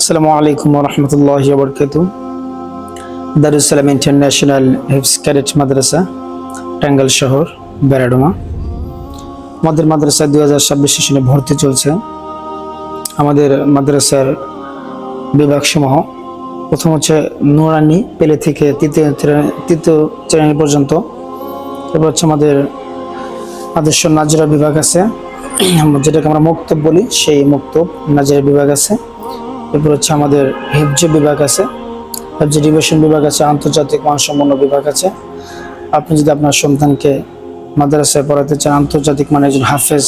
আসসালামু আলাইকুম ওয়া রাহমাতুল্লাহি ওয়া বারাকাতুহু। দারুস সালাম ইন্টারন্যাশনাল হিফজ ক্যাডেট মাদ্রাসা, টাঙ্গাইল শহর, বেড়াডোমা। আমাদের মাদ্রাসায় 2026 সেশনে ভর্তি চলছে। আমাদের মাদ্রাসার বিভাগসমূহ প্রথম হচ্ছে নুরানি পেলে থেকে তৃতীয় শ্রেণী পর্যন্ত। এরপর হচ্ছে আমাদের আদর্শ নাজরা বিভাগ আছে, যেটাকে আমরা মুক্তব বলি, সেই মুক্তব নাজরা বিভাগ আছে। এরপর হচ্ছে আমাদের হিফজ বিভাগ আছে, হিফজ ডিভিশন বিভাগ আছে, আন্তর্জাতিক মানসম্পন্ন বিভাগ আছে। আপনি যদি আপনার সন্তানকে মাদ্রাসায় পড়াতে চান, আন্তর্জাতিক মানের একজন হাফেজ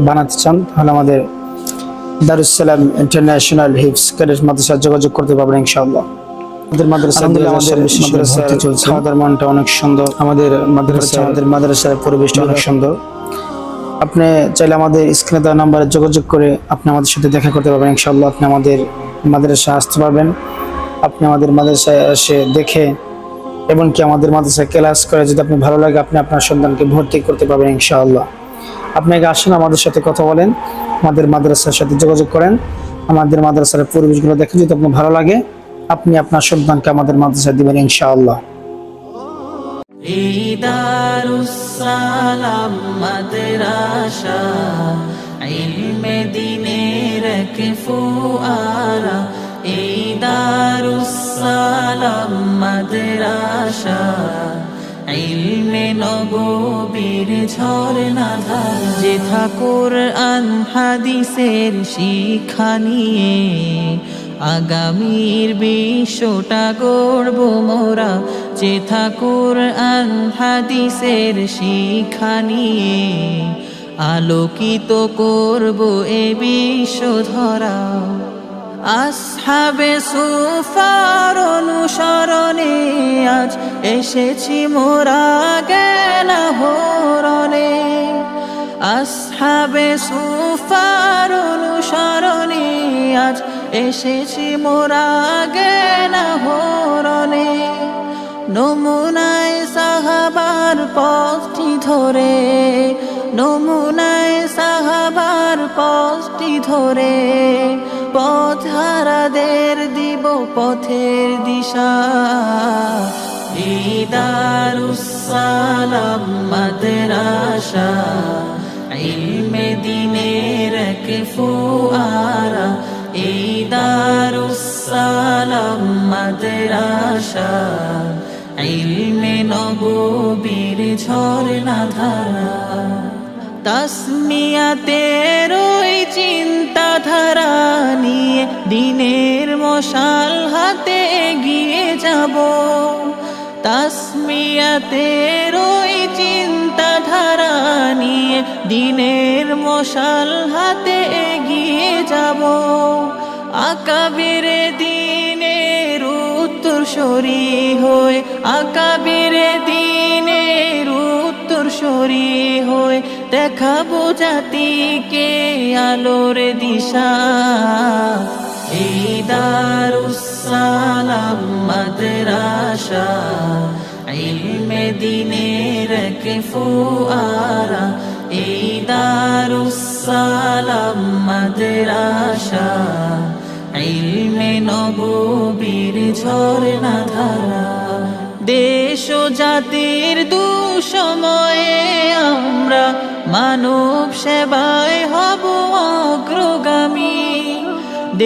বানাতে চান, তাহলে আমাদের দারুস সালাম ইন্টারন্যাশনাল হিফজ ক্যাডেট মাদ্রাসায় যোগাযোগ করতে পারবেন ইনশাআল্লাহ। আমাদের মাদ্রাসার খাওয়াদার মানটা অনেক সুন্দর। আমাদের মাদ্রাসার পরিবেশটা অনেক সুন্দর। আপনি চাইলে আমাদের স্ক্রিনে দেওয়া নাম্বারে যোগাযোগ করে আপনি আমাদের সাথে দেখা করতে পারবেন ইনশাআল্লাহ। আপনি আমাদের মাদ্রাসায় আসতে পারবেন, আপনি আমাদের মাদ্রাসায় এসে দেখে এবং কি আমাদের মাদ্রাসায় ক্লাস করে যদি আপনি ভালো লাগে, আপনি আপনার সন্তানকে ভর্তি করতে পারবেন ইনশাআল্লাহ। আপনি আগে আসেন, আমাদের সাথে কথা বলেন, আমাদের মাদ্রাসার সাথে যোগাযোগ করেন, আমাদের মাদ্রাসার পরিবেশগুলো দেখেন। যদি আপনার ভালো লাগে, আপনি আপনার সন্তানকে আমাদের মাদ্রাসায় দিবেন ইনশাআল্লাহ। দারুস সালাম মাদ্রাসা, ইলমে দ্বীনের ফুআরা। দারুস সালাম মাদ্রাসা, ইলমে নববীর ঝরনাধারা। যেথা কুরআন হাদিসের শিক্ষা নিয়ে আগামীর বিশ্বটা গড়ব মোরা। যেথা কুরআন হাদিসের শিক্ষা নিয়ে আলোকিত করব এ বিশ্ব ধরা। আসহাবে সুফার অনুসরণে আজ এসেছি মোরা জ্ঞান আহরণে। আসহাবে সুফার অনুসরণে আজ এসেছি মোরা জ্ঞান আহরণে। নমুনায় সাহাবার পথটি ধরে, নমুনায় সাহাবার পথটি ধরে পথহারাদের দিব পথের দিশা। দারুস সালাম মাদ্রাসা, ইলমে দ্বীনের ফুআরা। দারুস সালাম মাদ্রাসা, ইলমে নববীর ঝরনাধারা। তাসমিয়াতের ওই চিন্তাধারা নিয়ে দিনের মশাল হাতে এগিয়ে যাব। তাসমিয়াতের ওই চিন্তাধারা নিয়ে দিনের মশাল হাতে এগিয়ে যাব। আকাবিরে দ্বীনের উত্তরসূরি হয়ে, আকাবিরে দ্বীনের উত্তরসূরি হয়ে দেখাবো জাতিকে আলোর দিশা। দারুস সালাম মাদ্রাসা, ইলমে দ্বীনের ফুআরা। দারুস সালাম মাদ্রাসা, ইলমে নববীর ঝরনাধারা। দেশ ও জাতির দুঃসময়ে আমরা মানব সেবায় হব অগ্রগামী।